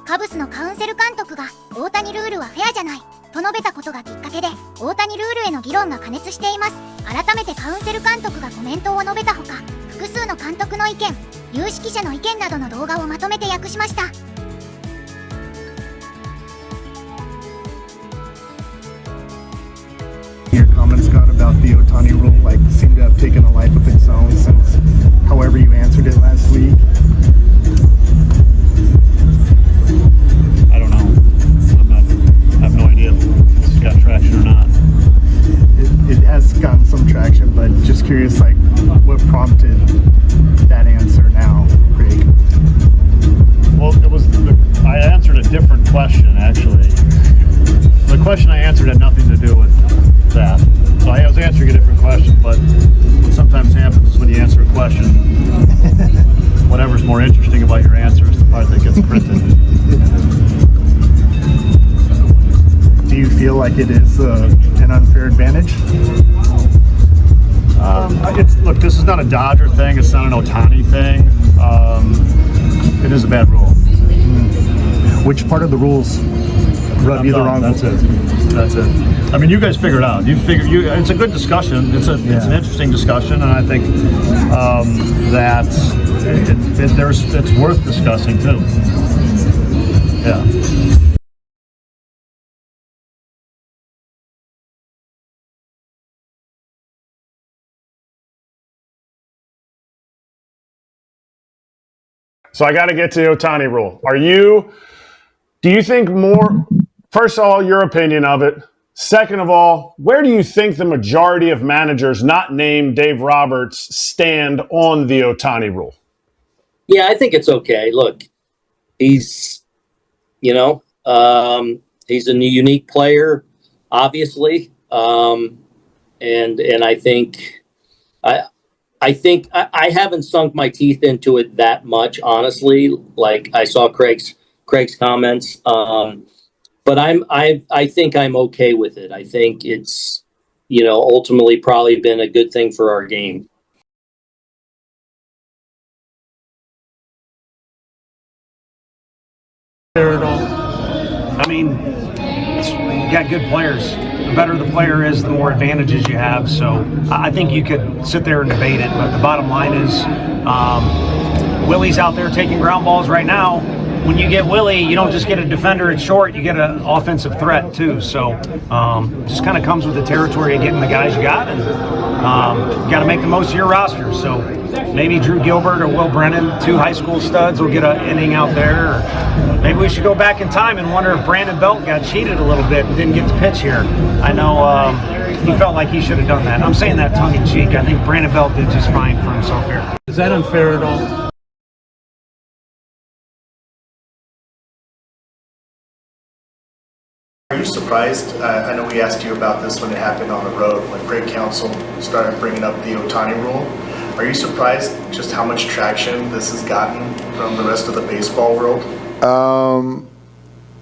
カブスのカウンセル監督が大谷ルールはフェアじゃないと述べたことがきっかけで大谷ルールへの議論が過熱しています。改めてカウンセル監督がコメントを述べたほか、複数の監督の意見、有識者の意見などの動画をまとめて訳しました。Your comments, Scott, about the Ohtani rule seem to have taken a life of its own since however you answered it last week. I don't know. I have no idea if it's got traction or not. It has gotten some traction, but just curious, what prompted that answer now, Craig? Well, I answered a different question, actually. The question I answered had nothing to do with that. So I was answering a different question, but what sometimes happens is when you answer a question, whatever's more interesting about your answer is the part that gets printed. Do you feel like it is an unfair advantage? Look, this is not a Dodger thing. It's not an Ohtani thing. It is a bad rule. Which part of the rules rub you the wrong way? That's it. I mean, you guys figure it out. It's a good discussion. It's an interesting discussion, and I think that it's worth discussing too. Yeah. So I got to get to the Ohtani rule. Do you think first of all, your opinion of it. Second of all, where do you think the majority of managers not named Dave Roberts stand on the Ohtani rule? Yeah, I think it's okay. Look, he's a unique player, obviously. And I think I haven't sunk my teeth into it that much, honestly. Like I saw Craig's comments, but I think I'm okay with it. I think it's ultimately probably been a good thing for our game. I mean, you got good players. The better the player is, the more advantages you have. So I think you could sit there and debate it, but the bottom line is Willie's out there taking ground balls right now. When you get Willie, you don't just get a defender at short, you get an offensive threat too. So just kind of comes with the territory of getting the guys you got, and you got to make the most of your roster. So maybe Drew Gilbert or Will Brennan, two high school studs, will get an inning out there. Or maybe we should go back in time and wonder if Brandon Belt got cheated a little bit and didn't get to pitch here. I know he felt like he should have done that. I'm saying that tongue-in-cheek. I think Brandon Belt did just fine for himself here. Is that unfair at all? Are you surprised? I know we asked you about this when it happened on the road, when Craig Counsell started bringing up the Ohtani rule. Are you surprised just how much traction this has gotten from the rest of the baseball world?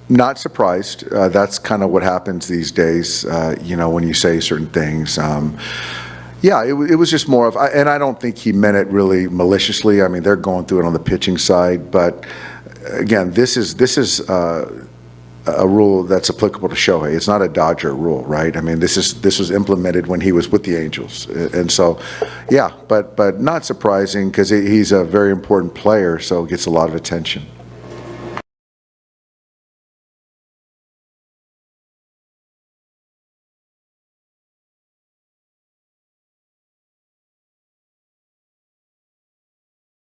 Not surprised. That's kind of what happens these days, when you say certain things. Yeah, it was just more of, and I don't think he meant it really maliciously. I mean, they're going through it on the pitching side, but again, this is a rule that's applicable to Shohei. It's not a Dodger rule, right? I mean, this was implemented when he was with the Angels, and so, yeah, but not surprising because he's a very important player, so it gets a lot of attention.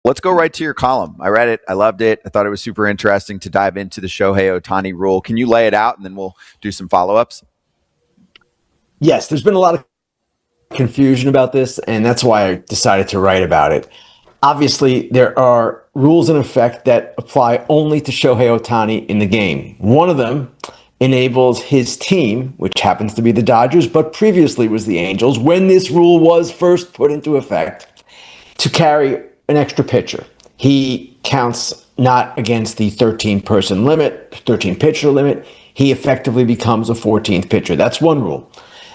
Let's go right to your column. I read it. I loved it. I thought it was super interesting to dive into the Shohei Ohtani rule. Can you lay it out and then we'll do some follow-ups? Yes, there's been a lot of confusion about this, and that's why I decided to write about it. Obviously, there are rules in effect that apply only to Shohei Ohtani in the game. One of them enables his team, which happens to be the Dodgers, but previously was the Angels, when this rule was first put into effect, to carry an extra pitcher. He counts not against the 13-person limit, 13-pitcher limit. He effectively becomes a 14th pitcher. That's one rule.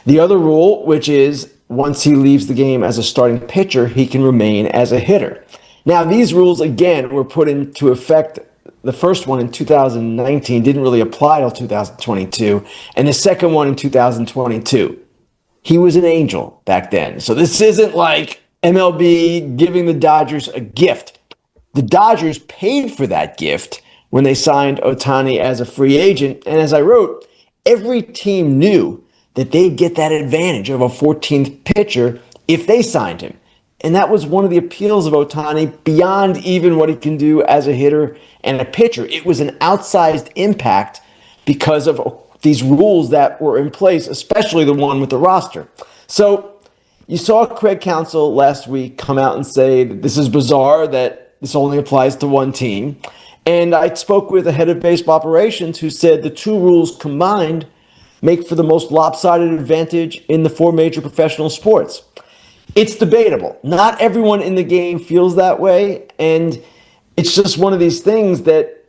The other rule, which is once he leaves the game as a starting pitcher, he can remain as a hitter. Now, these rules, again, were put into effect the first one in 2019 didn't really apply till 2022, and the second one in 2022. He was an angel back then. So this isn't like MLB giving the Dodgers a gift. The Dodgers paid for that gift when they signed Ohtani as a free agent. And as I wrote, every team knew that they'd get that advantage of a 14th pitcher if they signed him. And that was one of the appeals of Ohtani beyond even what he can do as a hitter and a pitcher. It was an outsized impact because of these rules that were in place, especially the one with the roster. So you saw Craig Counsell last week come out and say that this is bizarre, that this only applies to one team. And I spoke with a head of baseball operations who said the two rules combined make for the most lopsided advantage in the four major professional sports. It's debatable. Not everyone in the game feels that way. And it's just one of these things that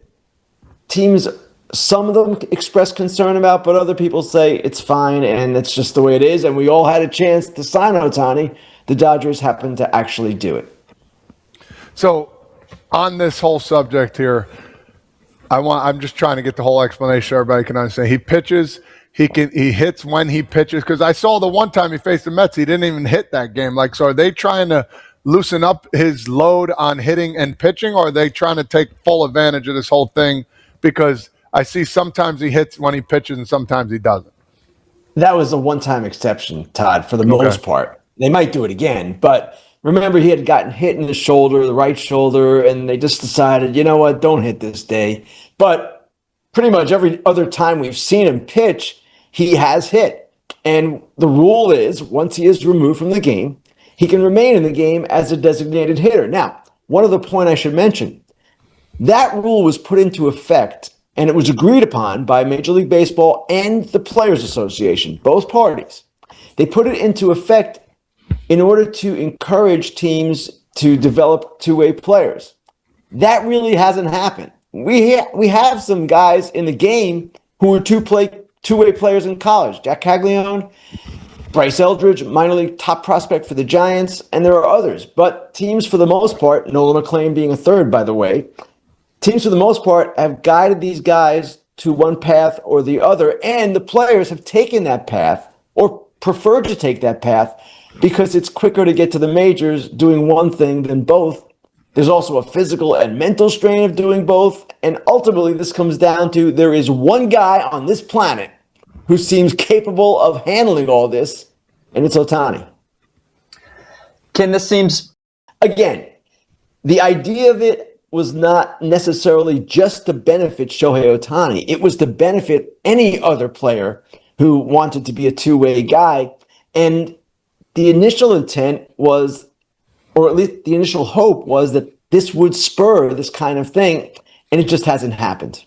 teams, some of them express concern about, but other people say it's fine and it's just the way it is. And we all had a chance to sign Ohtani. The Dodgers happened to actually do it. So on this whole subject here, I'm just trying to get the whole explanation so everybody can understand. He pitches, he hits when he pitches, because I saw the one time he faced the Mets, he didn't even hit that game. Like, so are they trying to loosen up his load on hitting and pitching, or are they trying to take full advantage of this whole thing? Because I see sometimes he hits when he pitches and sometimes he doesn't. That was a one-time exception, Todd, for the most part. They might do it again, but remember he had gotten hit in the shoulder, the right shoulder, and they just decided, you know what, don't hit this day. But pretty much every other time we've seen him pitch, he has hit. And the rule is, once he is removed from the game, he can remain in the game as a designated hitter. Now, one other point I should mention, that rule was put into effect and it was agreed upon by Major League Baseball and the Players Association, both parties. They put it into effect in order to encourage teams to develop two-way players. That really hasn't happened. We have some guys in the game who were two-way players in college. Jack Caglione, Bryce Eldridge, minor league top prospect for the Giants, and there are others. But teams, for the most part, Nolan McClain being a third, by the way, teams, for the most part, have guided these guys to one path or the other, and the players have taken that path or preferred to take that path because it's quicker to get to the majors doing one thing than both. There's also a physical and mental strain of doing both, and ultimately this comes down to there is one guy on this planet who seems capable of handling all this, and it's Ohtani. Ken, this seems... Again, the idea of it was not necessarily just to benefit Shohei Ohtani. It was to benefit any other player who wanted to be a two-way guy. And the initial intent was, or at least the initial hope was, that this would spur this kind of thing, and it just hasn't happened.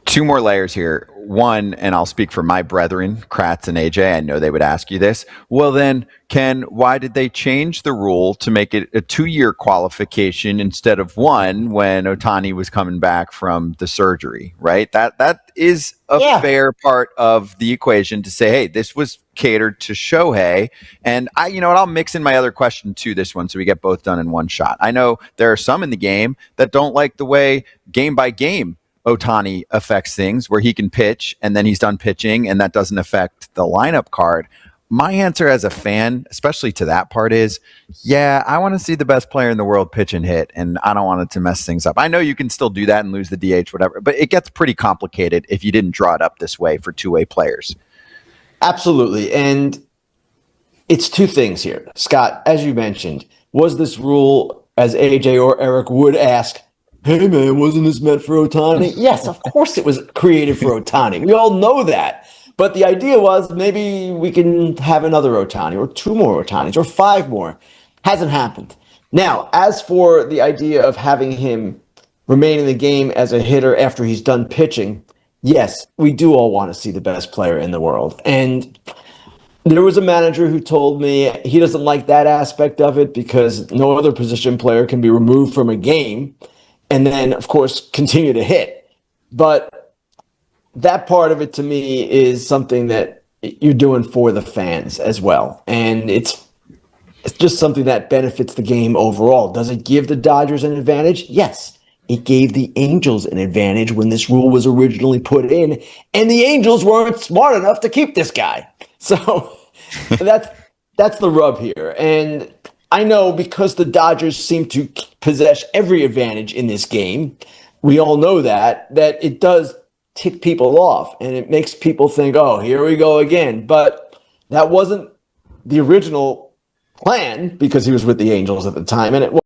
Two more layers here. One, and I'll speak for my brethren, Kratz and AJ. I know they would ask you this. Well, then, Ken, why did they change the rule to make it a 2-year qualification instead of 1 when Ohtani was coming back from the surgery, right? That is a fair part of the equation to say, hey, this was catered to Shohei. And I'll mix in my other question to this one so we get both done in one shot. I know there are some in the game that don't like the way game by game Ohtani affects things, where he can pitch and then he's done pitching and that doesn't affect the lineup card. My answer as a fan, especially to that part, is I want to see the best player in the world pitch and hit, and I don't want it to mess things up. I know you can still do that and lose the DH, whatever, but it gets pretty complicated if you didn't draw it up this way for two-way players. Absolutely. And it's two things here. Scott, as you mentioned, was this rule, as AJ or Eric would ask, hey man, wasn't this meant for Ohtani? Yes, of course it was created for Ohtani. We all know that. But the idea was maybe we can have another Ohtani or 2 more Ohtanis or 5 more. Hasn't happened. Now, as for the idea of having him remain in the game as a hitter after he's done pitching, yes, we do all want to see the best player in the world. And there was a manager who told me he doesn't like that aspect of it because no other position player can be removed from a game and then, of course, continue to hit. But that part of it, to me, is something that you're doing for the fans as well. And it's just something that benefits the game overall. Does it give the Dodgers an advantage? Yes. it gave the Angels an advantage when this rule was originally put in, and the Angels weren't smart enough to keep this guy. So that's the rub here. And I know because the Dodgers seem to possess every advantage in this game, we all know that it does tick people off, and it makes people think, oh, here we go again. But that wasn't the original plan because he was with the Angels at the time, and it